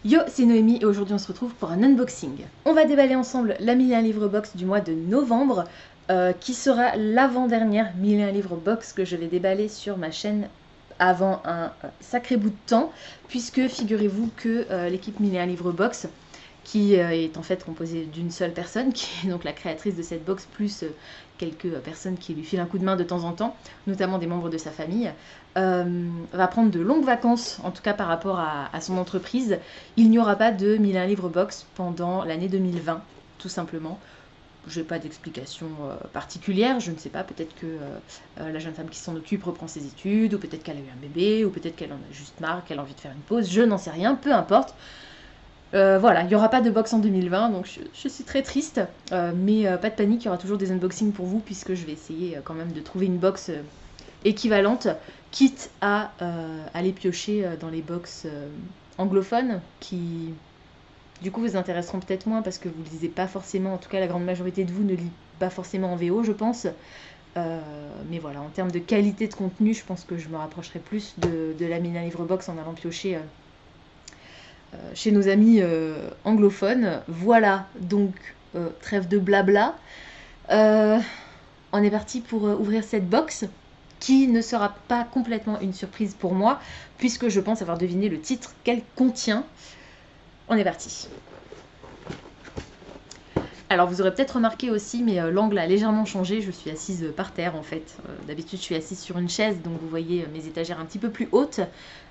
Yo, c'est Noémie et aujourd'hui on se retrouve pour un unboxing. On va déballer ensemble la 1001 livres box du mois de novembre, qui sera l'avant-dernière 1001 livres box que je vais déballer sur ma chaîne avant un sacré bout de temps, puisque figurez-vous que l'équipe 1001 livres box, qui est en fait composée d'une seule personne, qui est donc la créatrice de cette box, plus quelques personnes qui lui filent un coup de main de temps en temps, notamment des membres de sa famille, va prendre de longues vacances, en tout cas par rapport à son entreprise. Il n'y aura pas de 1001 livres box pendant l'année 2020, tout simplement. Je n'ai pas d'explication particulière, je ne sais pas, peut-être que la jeune femme qui s'en occupe reprend ses études, ou peut-être qu'elle a eu un bébé, ou peut-être qu'elle en a juste marre, qu'elle a envie de faire une pause, je n'en sais rien, peu importe. Voilà, il n'y aura pas de box en 2020, donc je suis très triste, mais pas de panique, il y aura toujours des unboxings pour vous, puisque je vais essayer quand même de trouver une box équivalente, quitte à aller piocher dans les box anglophones, qui du coup vous intéresseront peut-être moins, parce que vous ne lisez pas forcément, en tout cas la grande majorité de vous ne lit pas forcément en VO, je pense. Mais voilà, en termes de qualité de contenu, je pense que je me rapprocherai plus de la 1001 livre box en allant piocher chez nos amis anglophones. Voilà, donc trêve de blabla. On est parti pour ouvrir cette box, qui ne sera pas complètement une surprise pour moi, puisque je pense avoir deviné le titre qu'elle contient. On est parti. Alors vous aurez peut-être remarqué aussi, mais l'angle a légèrement changé, je suis assise par terre en fait. D'habitude je suis assise sur une chaise, donc vous voyez mes étagères un petit peu plus hautes.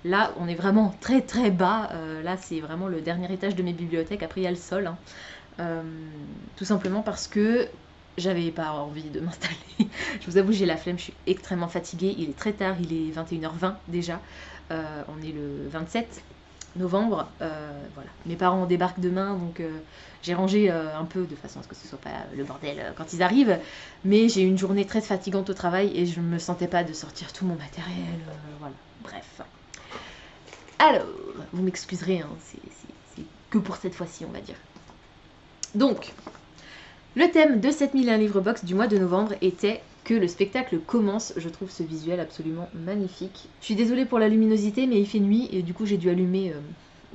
Là on est vraiment très très bas, là c'est vraiment le dernier étage de mes bibliothèques, après il y a le sol. Hein. Tout simplement parce que j'avais pas envie de m'installer. Je vous avoue, j'ai la flemme, je suis extrêmement fatiguée, il est très tard, il est 21h20 déjà. On est le 27 novembre, voilà. Mes parents débarquent demain, donc j'ai rangé un peu de façon à ce que ce soit pas le bordel quand ils arrivent, mais j'ai eu une journée très fatigante au travail et je ne me sentais pas de sortir tout mon matériel, voilà, bref. Alors, vous m'excuserez, hein, c'est que pour cette fois-ci, on va dire. Donc, le thème de cette 1001 livres box du mois de novembre était que le spectacle commence. Je trouve ce visuel absolument magnifique. Je suis désolée pour la luminosité, mais il fait nuit et du coup j'ai dû allumer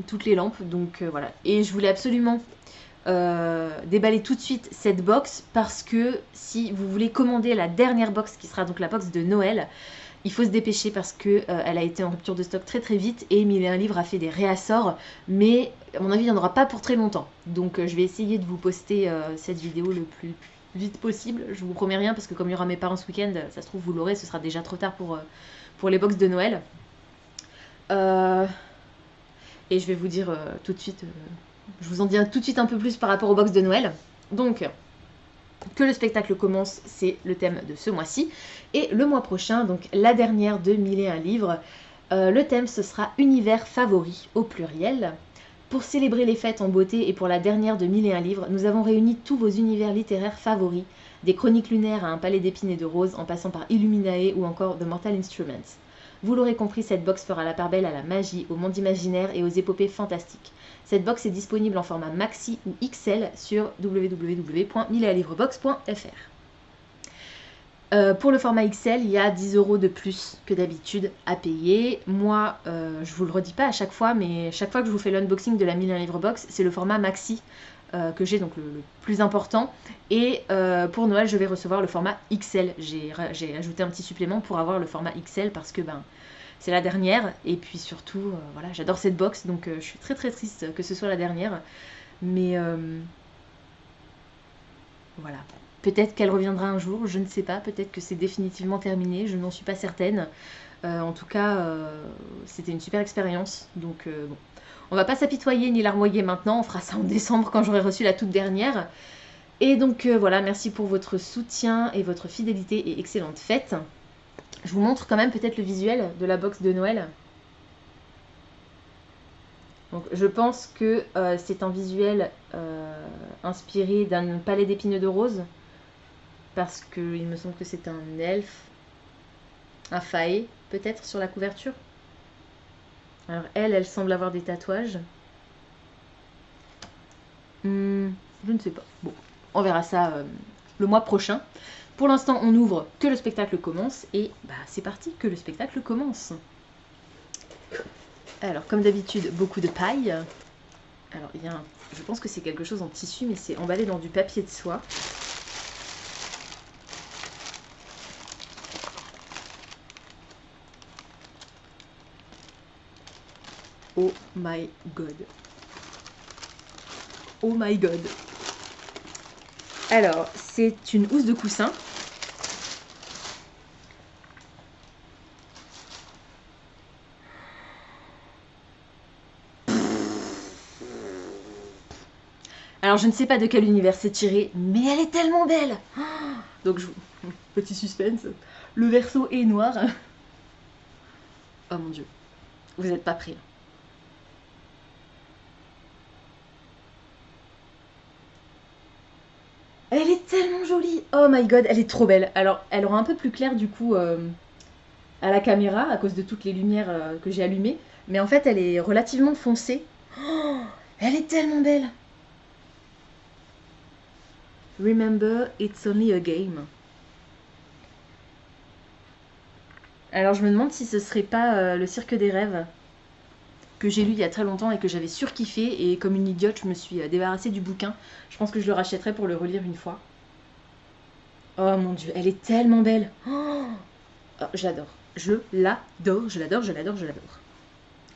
toutes les lampes. Donc voilà. Et je voulais absolument déballer tout de suite cette box, parce que si vous voulez commander la dernière box, qui sera donc la box de Noël, il faut se dépêcher parce que elle a été en rupture de stock très très vite et 1001 livres a fait des réassorts, mais à mon avis il n'y en aura pas pour très longtemps. Donc je vais essayer de vous poster cette vidéo le plus vite possible. Je vous promets rien parce que comme il y aura mes parents ce week-end, ça se trouve vous l'aurez, ce sera déjà trop tard pour les box de Noël. Et je vais vous dire tout de suite, je vous en dirai tout de suite un peu plus par rapport aux box de Noël. Donc que le spectacle commence, c'est le thème de ce mois-ci. Et le mois prochain, donc la dernière de 1001 livres, le thème ce sera univers favori au pluriel. Pour célébrer les fêtes en beauté et pour la dernière de 1001 livres, nous avons réuni tous vos univers littéraires favoris, des chroniques lunaires à un palais d'épines et de roses, en passant par Illuminae ou encore The Mortal Instruments. Vous l'aurez compris, cette box fera la part belle à la magie, au monde imaginaire et aux épopées fantastiques. Cette box est disponible en format maxi ou XL sur www.1001livresbox.fr. Pour le format XL, il y a 10 € de plus que d'habitude à payer. Moi, je vous le redis pas à chaque fois, mais chaque fois que je vous fais l'unboxing de la 1001 livres box, c'est le format maxi que j'ai, donc le plus important. Et pour Noël, je vais recevoir le format XL. J'ai ajouté un petit supplément pour avoir le format XL parce que c'est la dernière. Et puis surtout, voilà, j'adore cette box, donc je suis très très triste que ce soit la dernière. Mais voilà. Peut-être qu'elle reviendra un jour, je ne sais pas. Peut-être que c'est définitivement terminé, je n'en suis pas certaine. En tout cas, c'était une super expérience. Donc bon, on va pas s'apitoyer ni larmoyer maintenant. On fera ça en décembre quand j'aurai reçu la toute dernière. Et donc voilà, merci pour votre soutien et votre fidélité et excellente fête. Je vous montre quand même peut-être le visuel de la box de Noël. Donc, je pense que c'est un visuel inspiré d'un palais d'épines et de roses. Parce qu'il me semble que c'est un elfe, un fae peut-être sur la couverture. Alors elle semble avoir des tatouages. Je ne sais pas. Bon, on verra ça le mois prochain. Pour l'instant, on ouvre que le spectacle commence et c'est parti, que le spectacle commence. Alors comme d'habitude, beaucoup de paille. Alors, il y a un... Je pense que c'est quelque chose en tissu, mais c'est emballé dans du papier de soie. Oh my god. Oh my god. Alors, c'est une housse de coussin. Alors, je ne sais pas de quel univers c'est tiré, mais elle est tellement belle. Donc, petit suspense. Le verso est noir. Oh mon dieu. Vous n'êtes pas prêts. Elle est tellement jolie. Oh my god, elle est trop belle. Alors, elle aura un peu plus clair du coup à la caméra à cause de toutes les lumières que j'ai allumées. Mais en fait, elle est relativement foncée. Oh, elle est tellement belle. Remember, it's only a game. Alors, je me demande si ce serait pas le Cirque des rêves que j'ai lu il y a très longtemps et que j'avais surkiffé. Et comme une idiote, je me suis débarrassée du bouquin. Je pense que je le rachèterai pour le relire une fois. Oh mon dieu, elle est tellement belle. Oh, je l'adore. Je l'adore, je l'adore, je l'adore, je l'adore.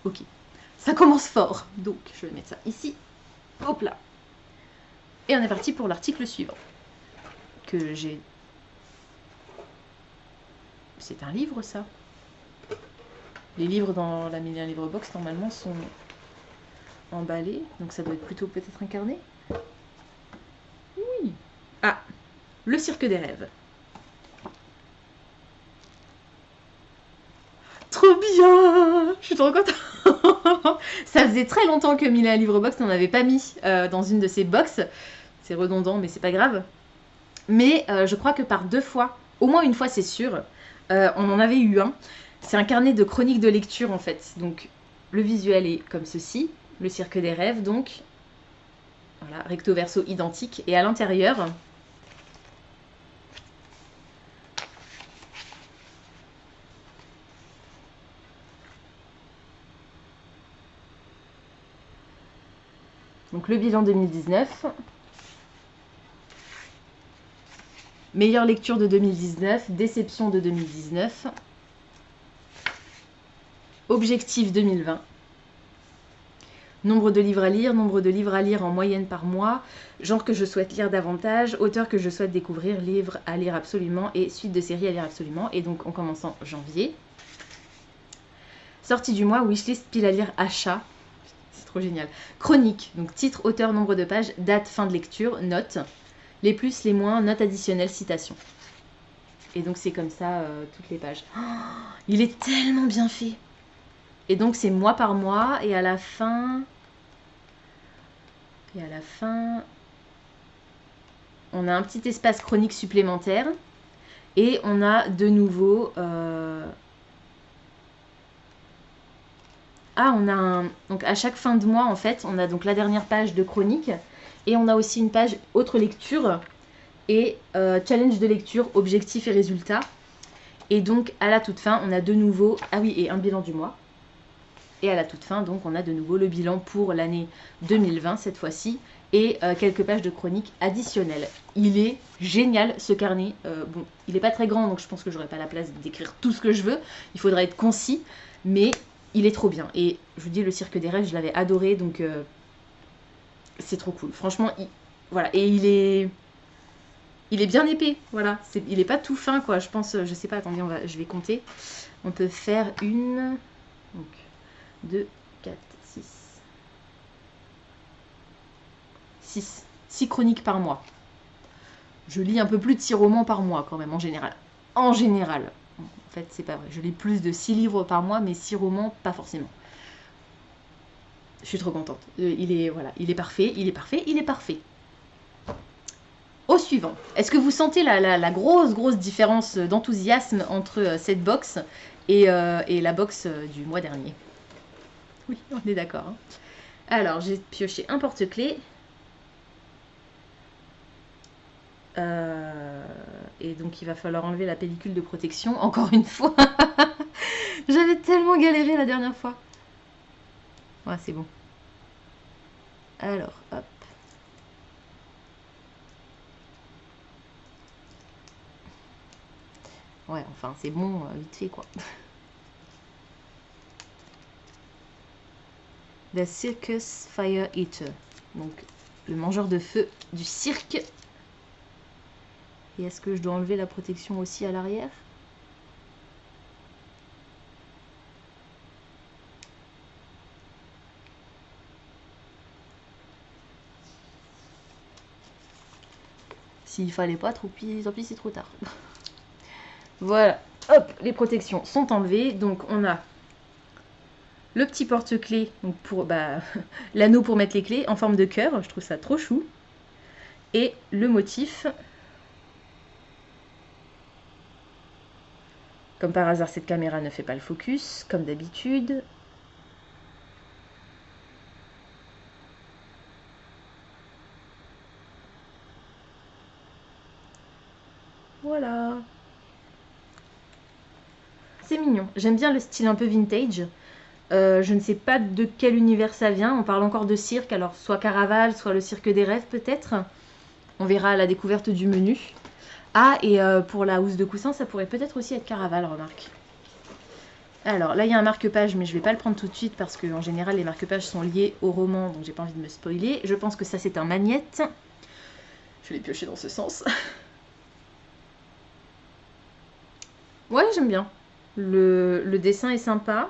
Ok. Ça commence fort. Donc, je vais mettre ça ici. Hop là. Et on est parti pour l'article suivant. Que j'ai... C'est un livre, ça. Les livres dans la Mille et un livres box, normalement, sont emballés. Donc, ça doit être plutôt peut-être un carnet. Oui. Ah, le Cirque des rêves. Trop bien. Je suis trop contente. Ça faisait très longtemps que Mille et un livres box n'en avait pas mis dans une de ses box. C'est redondant, mais c'est pas grave. Mais je crois que par 2 fois, au moins une fois c'est sûr, on en avait eu un. C'est un carnet de chroniques de lecture en fait. Donc le visuel est comme ceci, le Cirque des rêves donc. Voilà, recto verso identique. Et à l'intérieur, donc le bilan 2019. Meilleure lecture de 2019, déception de 2019. Objectif 2020. Nombre de livres à lire, nombre de livres à lire en moyenne par mois, genre que je souhaite lire davantage, auteur que je souhaite découvrir, livre à lire absolument et suite de séries à lire absolument. Et donc on commence en janvier. Sortie du mois, wishlist, pile à lire, achat. C'est trop génial. Chronique, donc titre, auteur, nombre de pages, date, fin de lecture, notes. Les plus, les moins, notes additionnelles, citations. Et donc c'est comme ça toutes les pages. Oh, il est tellement bien fait. Et donc c'est mois par mois et à la fin... on a un petit espace chronique supplémentaire. Et on a de nouveau... on a un... Donc à chaque fin de mois, en fait, on a donc la dernière page de chronique. Et on a aussi une page autre lecture. Et challenge de lecture, objectifs et résultats. Et donc à la toute fin, on a de nouveau... Ah oui, et un bilan du mois. Et à la toute fin, donc, on a de nouveau le bilan pour l'année 2020, cette fois-ci, et quelques pages de chronique additionnelles. Il est génial, ce carnet. Bon, il n'est pas très grand, donc je pense que j'aurai pas la place d'écrire tout ce que je veux. Il faudra être concis, mais il est trop bien. Et je vous dis, le Cirque des rêves, je l'avais adoré, donc c'est trop cool. Franchement, voilà. Et il est bien épais, voilà. Il n'est pas tout fin, quoi. Je pense, je sais pas, attendez, je vais compter. On peut faire une... Donc, 2, 4, 6. 6 chroniques par mois. Je lis un peu plus de 6 romans par mois quand même, en général. En général. En fait, c'est pas vrai. Je lis plus de 6 livres par mois, mais 6 romans, pas forcément. Je suis trop contente. Il est parfait, il est parfait, il est parfait. Au suivant. Est-ce que vous sentez la grosse différence d'enthousiasme entre cette box et la box du mois dernier? Oui, on est d'accord. Hein. Alors, j'ai pioché un porte-clés. Et donc, il va falloir enlever la pellicule de protection, encore une fois. J'avais tellement galéré la dernière fois. Ouais, c'est bon. Alors, hop. Ouais, enfin, c'est bon, vite fait, quoi. The Circus Fire Eater. Donc, le mangeur de feu du cirque. Et est-ce que je dois enlever la protection aussi à l'arrière? S'il fallait pas, tant pis c'est trop tard. Voilà, hop, les protections sont enlevées. Donc on a le petit porte-clés pour l'anneau pour mettre les clés en forme de cœur. Je trouve ça trop chou. Et le motif. Comme par hasard, cette caméra ne fait pas le focus, comme d'habitude. Voilà. C'est mignon. J'aime bien le style un peu vintage. Je ne sais pas de quel univers ça vient. On parle encore de cirque, alors soit Caraval, soit le cirque des rêves peut-être. On verra à la découverte du menu. Ah, et pour la housse de coussin, ça pourrait peut-être aussi être Caraval, remarque. Alors là, il y a un marque-page, mais je ne vais pas le prendre tout de suite parce qu'en général, les marque-pages sont liés au roman, donc j'ai pas envie de me spoiler. Je pense que ça, c'est un magnète. Je vais les piocher dans ce sens. Ouais, j'aime bien. Le dessin est sympa.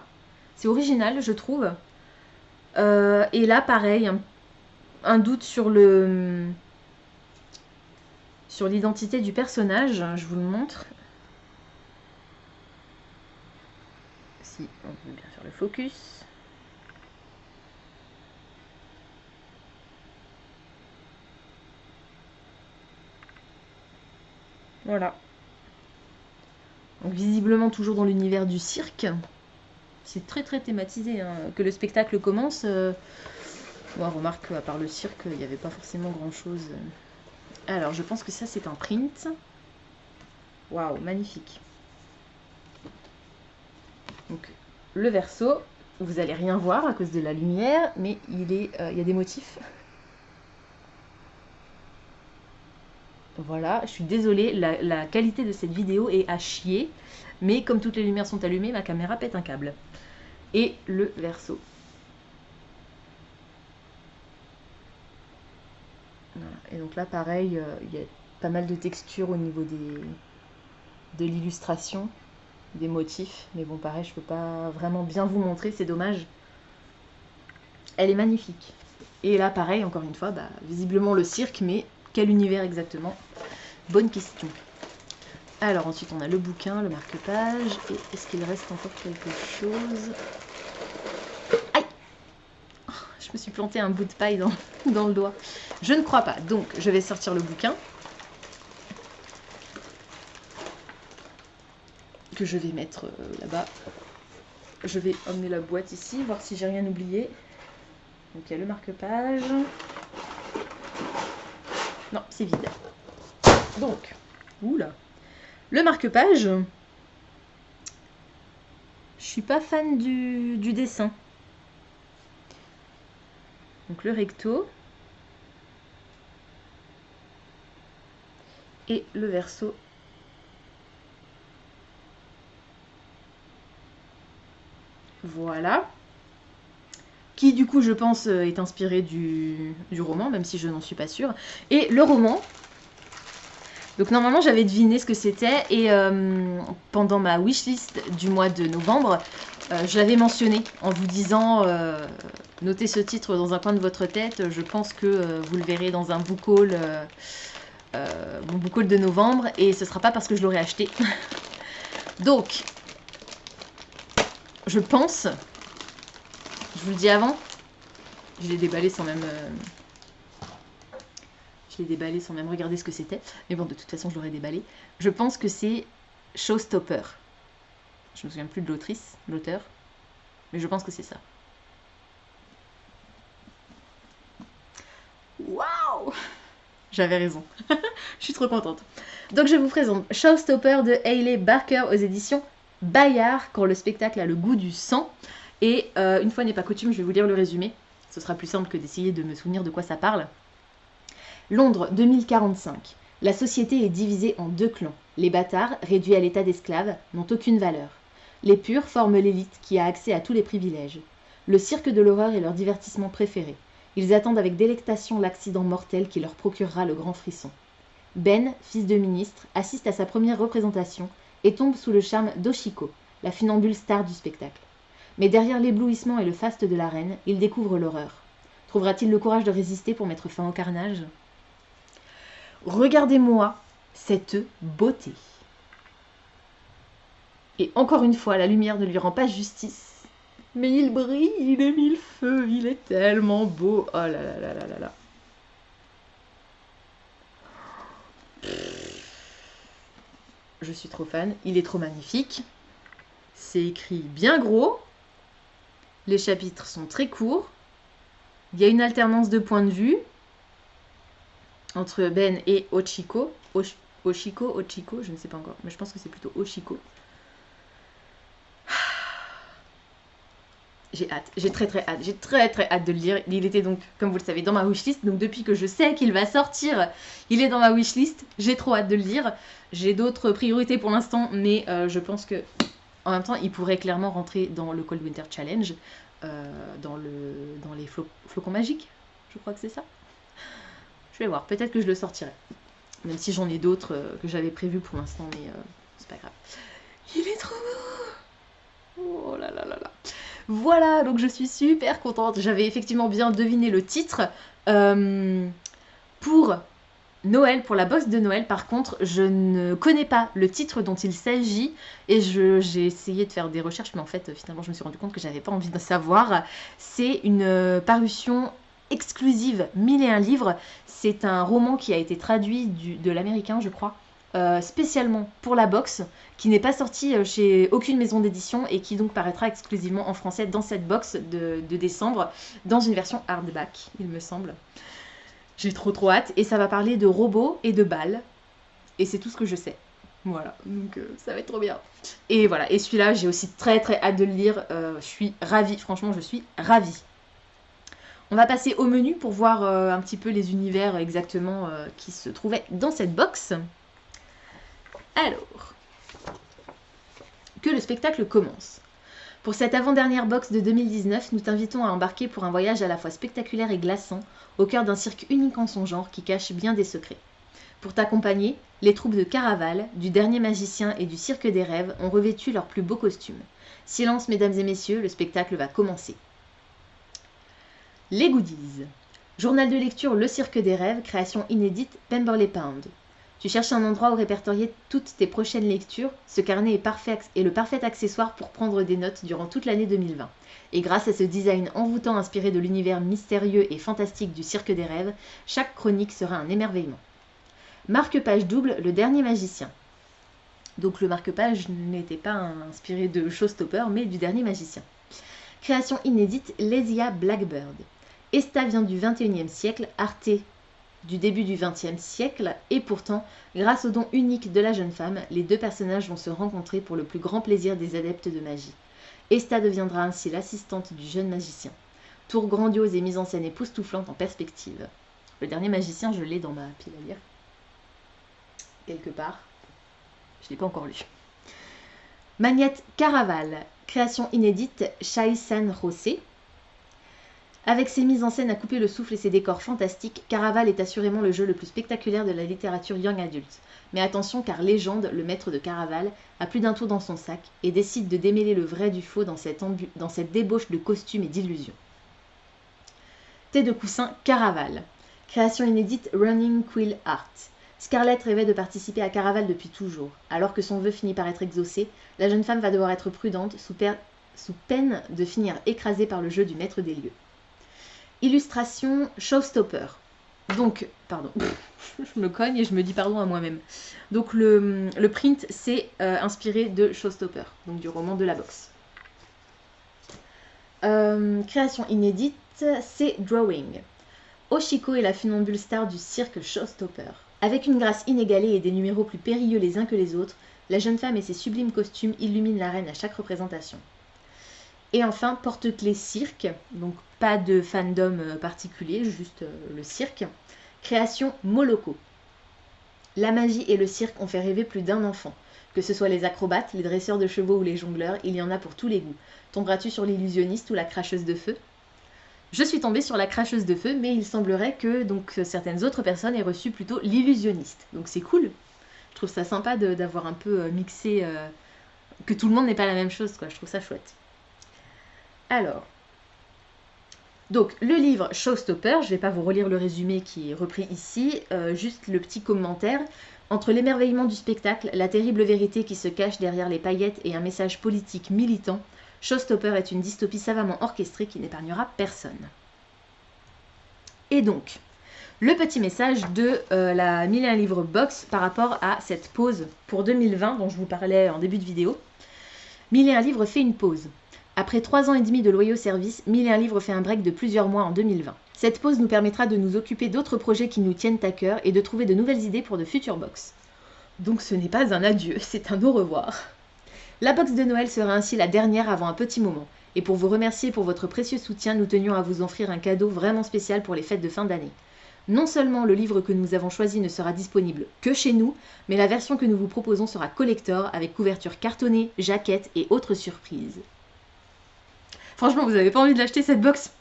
C'est original, je trouve. Et là, pareil, un doute sur l'identité du personnage. Je vous le montre. Si on veut bien faire le focus. Voilà. Donc visiblement toujours dans l'univers du cirque. C'est très très thématisé. Hein. Que le spectacle commence. Bon, remarque qu'à part le cirque, il n'y avait pas forcément grand chose. Alors je pense que ça c'est un print. Waouh, magnifique. Donc le verso, vous allez rien voir à cause de la lumière, mais il y a des motifs. Voilà, je suis désolée, la qualité de cette vidéo est à chier, mais comme toutes les lumières sont allumées, ma caméra pète un câble. Et le verso. Voilà. Et donc là, pareil, il y a pas mal de textures au niveau de l'illustration, des motifs. Mais bon, pareil, je peux pas vraiment bien vous montrer, c'est dommage. Elle est magnifique. Et là, pareil, encore une fois, visiblement le cirque, mais quel univers exactement? Bonne question. Alors ensuite, on a le bouquin, le marque-page. Et est-ce qu'il reste encore quelque chose? Aïe! Je me suis planté un bout de paille dans le doigt. Je ne crois pas. Donc, je vais sortir le bouquin. Que je vais mettre là-bas. Je vais emmener la boîte ici, voir si j'ai rien oublié. Donc, il y a le marque-page. Non, c'est vide. Donc, oula. Le marque-page. Je suis pas fan du dessin. Donc le recto. Et le verso. Voilà. Qui du coup je pense est inspiré du roman, même si je n'en suis pas sûre. Et le roman, donc normalement j'avais deviné ce que c'était, et pendant ma wishlist du mois de novembre, je l'avais mentionné en vous disant notez ce titre dans un coin de votre tête, je pense que vous le verrez dans un book haul, mon book haul de novembre, et ce sera pas parce que je l'aurai acheté. Donc, je pense... Je vous le dis avant, je l'ai déballé sans même... Je l'ai déballé sans même regarder ce que c'était. Mais bon, de toute façon, je l'aurais déballé. Je pense que c'est Showstopper. Je me souviens plus de l'autrice, l'auteur. Mais je pense que c'est ça. Waouh! J'avais raison. Je suis trop contente. Donc, je vous présente Showstopper de Hayley Barker aux éditions Bayard, quand le spectacle a le goût du sang. Et une fois n'est pas coutume, je vais vous lire le résumé. ce sera plus simple que d'essayer de me souvenir de quoi ça parle. Londres 2045. La société est divisée en 2 clans. Les bâtards, réduits à l'état d'esclaves, n'ont aucune valeur. Les purs forment l'élite qui a accès à tous les privilèges. Le cirque de l'horreur est leur divertissement préféré. Ils attendent avec délectation l'accident mortel qui leur procurera le grand frisson. Ben, fils de ministre, assiste à sa première représentation et tombe sous le charme d'Oshiko, la funambule star du spectacle. Mais derrière l'éblouissement et le faste de la reine, il découvre l'horreur. Trouvera-t-il le courage de résister pour mettre fin au carnage ? Regardez-moi cette beauté. Et encore une fois, la lumière ne lui rend pas justice. Mais il brille de mille feux, il est tellement beau. Oh là là là là là là. Je suis trop fan, il est trop magnifique. C'est écrit bien gros. Les chapitres sont très courts. Il y a une alternance de points de vue entre Ben et Ochiko. Ochiko, je ne sais pas encore, mais je pense que c'est plutôt Oshiko. J'ai hâte, j'ai très hâte de le lire. Il était donc, comme vous le savez, dans ma wishlist. Donc depuis que je sais qu'il va sortir, il est dans ma wishlist. J'ai trop hâte de le lire. J'ai d'autres priorités pour l'instant, mais je pense que en même temps, il pourrait clairement rentrer dans le Cold Winter Challenge, dans les flocons magiques. Je crois que c'est ça. Je vais voir, peut-être que je le sortirai. Même si j'en ai d'autres que j'avais prévus pour l'instant, mais c'est pas grave. Il est trop beau. Oh là là là là. Voilà, donc je suis super contente. J'avais effectivement bien deviné le titre. Pour Noël, pour la box de Noël, par contre, je ne connais pas le titre dont il s'agit. Et j'ai essayé de faire des recherches, mais en fait, finalement, je me suis rendu compte que j'avais pas envie de savoir. C'est une parution exclusive 1001 livres. C'est un roman qui a été traduit de l'américain, je crois. Spécialement pour la box, qui n'est pas sorti chez aucune maison d'édition et qui donc paraîtra exclusivement en français dans cette box de décembre, dans une version hardback, il me semble. J'ai trop hâte, et ça va parler de robots et de balles, et c'est tout ce que je sais. Voilà, donc ça va être trop bien. Et voilà, et celui-là, j'ai aussi très hâte de le lire, je suis ravie, franchement, je suis ravie. On va passer au menu pour voir un petit peu les univers exactement qui se trouvaient dans cette box. Alors, que le spectacle commence. Pour cette avant-dernière box de 2019, nous t'invitons à embarquer pour un voyage à la fois spectaculaire et glaçant, au cœur d'un cirque unique en son genre qui cache bien des secrets. Pour t'accompagner, les troupes de Caraval, du Dernier Magicien et du Cirque des Rêves ont revêtu leurs plus beaux costumes. Silence, mesdames et messieurs, le spectacle va commencer. Les goodies. Journal de lecture Le Cirque des Rêves, création inédite Pemberley Pound. Tu cherches un endroit où répertorier toutes tes prochaines lectures. Ce carnet est le parfait accessoire pour prendre des notes durant toute l'année 2020. Et grâce à ce design envoûtant inspiré de l'univers mystérieux et fantastique du Cirque des Rêves, chaque chronique sera un émerveillement. Marque-page double, Le Dernier Magicien. Donc le marque-page n'était pas inspiré de Showstopper, mais du Dernier Magicien. Création inédite Lesia Blackbird. Esta vient du 21e siècle, Arte du début du XXe siècle, et pourtant, grâce au don unique de la jeune femme, les deux personnages vont se rencontrer pour le plus grand plaisir des adeptes de magie. Esta deviendra ainsi l'assistante du jeune magicien. Tour grandiose et mise en scène époustouflante en perspective. Le Dernier Magicien, je l'ai dans ma pile à lire. Quelque part. Je ne l'ai pas encore lu. Magnette Caraval, création inédite Shai San José. Avec ses mises en scène à couper le souffle et ses décors fantastiques, Caraval est assurément le jeu le plus spectaculaire de la littérature young adulte. Mais attention car Légende, le maître de Caraval, a plus d'un tour dans son sac et décide de démêler le vrai du faux dans cette débauche de costumes et d'illusions. Thé de coussin Caraval. Création inédite Running Quill Art. Scarlett rêvait de participer à Caraval depuis toujours. Alors que son vœu finit par être exaucé, la jeune femme va devoir être prudente sous peine de finir écrasée par le jeu du maître des lieux. Illustration Showstopper. Donc, pardon, je me cogne et je me dis pardon à moi-même. Donc le print, c'est inspiré de Showstopper, donc du roman de la boxe. Création inédite, c'est Drawing. Oshiko est la funambule star du cirque Showstopper. Avec une grâce inégalée et des numéros plus périlleux les uns que les autres, la jeune femme et ses sublimes costumes illuminent l'arène à chaque représentation. Et enfin, porte-clés cirque, donc pas de fandom particulier, juste le cirque. Création Moloko. La magie et le cirque ont fait rêver plus d'un enfant. Que ce soit les acrobates, les dresseurs de chevaux ou les jongleurs, il y en a pour tous les goûts. Tomberas-tu sur l'illusionniste ou la cracheuse de feu? Je suis tombée sur la cracheuse de feu, mais il semblerait que certaines autres personnes aient reçu plutôt l'illusionniste. Donc c'est cool. Je trouve ça sympa d'avoir un peu mixé, que tout le monde n'ait pas la même chose, quoi. Je trouve ça chouette. Alors, donc le livre Showstopper, je ne vais pas vous relire le résumé qui est repris ici, juste le petit commentaire. Entre l'émerveillement du spectacle, la terrible vérité qui se cache derrière les paillettes et un message politique militant, Showstopper est une dystopie savamment orchestrée qui n'épargnera personne. Et donc, le petit message de la 1001 livres box par rapport à cette pause pour 2020 dont je vous parlais en début de vidéo. 1001 livres fait une pause. Après 3 ans et demi de loyaux services, 1001 livres fait un break de plusieurs mois en 2020. Cette pause nous permettra de nous occuper d'autres projets qui nous tiennent à cœur et de trouver de nouvelles idées pour de futures box. Donc ce n'est pas un adieu, c'est un au revoir. La box de Noël sera ainsi la dernière avant un petit moment. Et pour vous remercier pour votre précieux soutien, nous tenions à vous offrir un cadeau vraiment spécial pour les fêtes de fin d'année. Non seulement le livre que nous avons choisi ne sera disponible que chez nous, mais la version que nous vous proposons sera collector avec couverture cartonnée, jaquette et autres surprises. Franchement, vous n'avez pas envie de l'acheter cette box?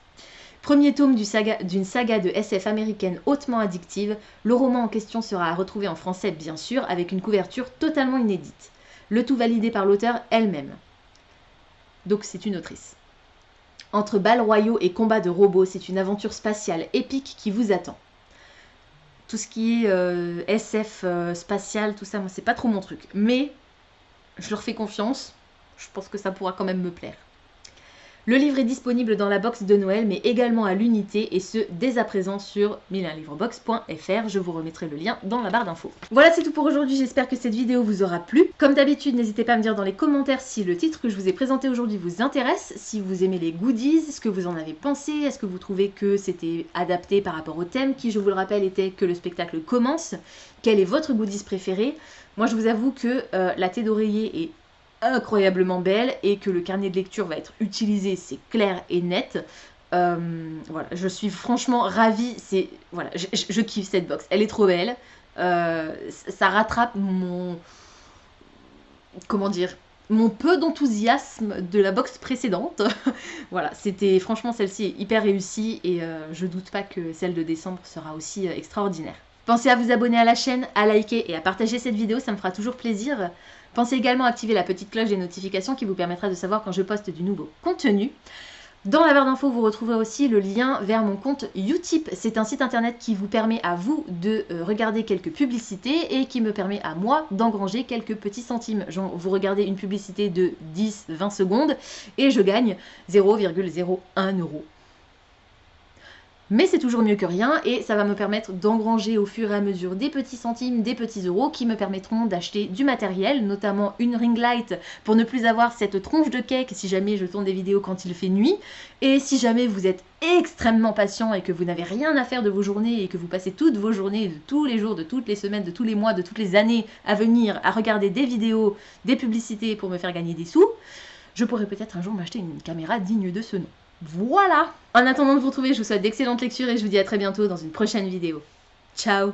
Premier tome d'une saga de SF américaine hautement addictive, le roman en question sera à retrouver en français bien sûr, avec une couverture totalement inédite. Le tout validé par l'auteur elle-même. Donc c'est une autrice. Entre balles royaux et combats de robots, c'est une aventure spatiale épique qui vous attend. Tout ce qui est SF spatial, tout ça, moi c'est pas trop mon truc. Mais je leur fais confiance, je pense que ça pourra quand même me plaire. Le livre est disponible dans la box de Noël, mais également à l'unité, et ce, dès à présent sur 1001livresbox.fr. Je vous remettrai le lien dans la barre d'infos. Voilà, c'est tout pour aujourd'hui. J'espère que cette vidéo vous aura plu. Comme d'habitude, n'hésitez pas à me dire dans les commentaires si le titre que je vous ai présenté aujourd'hui vous intéresse, si vous aimez les goodies, ce que vous en avez pensé, est-ce que vous trouvez que c'était adapté par rapport au thème, qui, je vous le rappelle, était que le spectacle commence. Quel est votre goodies préféré? Moi, je vous avoue que la thé d'oreiller est incroyablement belle et que le carnet de lecture va être utilisé, c'est clair et net. Voilà, je suis franchement ravie. Voilà, je kiffe cette box, elle est trop belle. Ça rattrape mon mon peu d'enthousiasme de la box précédente. Voilà, c'était franchement, celle-ci est hyper réussie et je doute pas que celle de décembre sera aussi extraordinaire. Pensez à vous abonner à la chaîne, à liker et à partager cette vidéo, ça me fera toujours plaisir. Pensez également à activer la petite cloche des notifications qui vous permettra de savoir quand je poste du nouveau contenu. Dans la barre d'infos, vous retrouverez aussi le lien vers mon compte Utip. C'est un site internet qui vous permet à vous de regarder quelques publicités et qui me permet à moi d'engranger quelques petits centimes. Genre, vous regardez une publicité de 10-20 secondes et je gagne 0,01 €. Mais c'est toujours mieux que rien et ça va me permettre d'engranger au fur et à mesure des petits centimes, des petits euros qui me permettront d'acheter du matériel, notamment une ring light pour ne plus avoir cette tronche de cake si jamais je tourne des vidéos quand il fait nuit. Et si jamais vous êtes extrêmement patient et que vous n'avez rien à faire de vos journées et que vous passez toutes vos journées de tous les jours, de toutes les semaines, de tous les mois, de toutes les années à venir à regarder des vidéos, des publicités pour me faire gagner des sous, je pourrais peut-être un jour m'acheter une caméra digne de ce nom. Voilà! En attendant de vous retrouver, je vous souhaite d'excellentes lectures et je vous dis à très bientôt dans une prochaine vidéo. Ciao!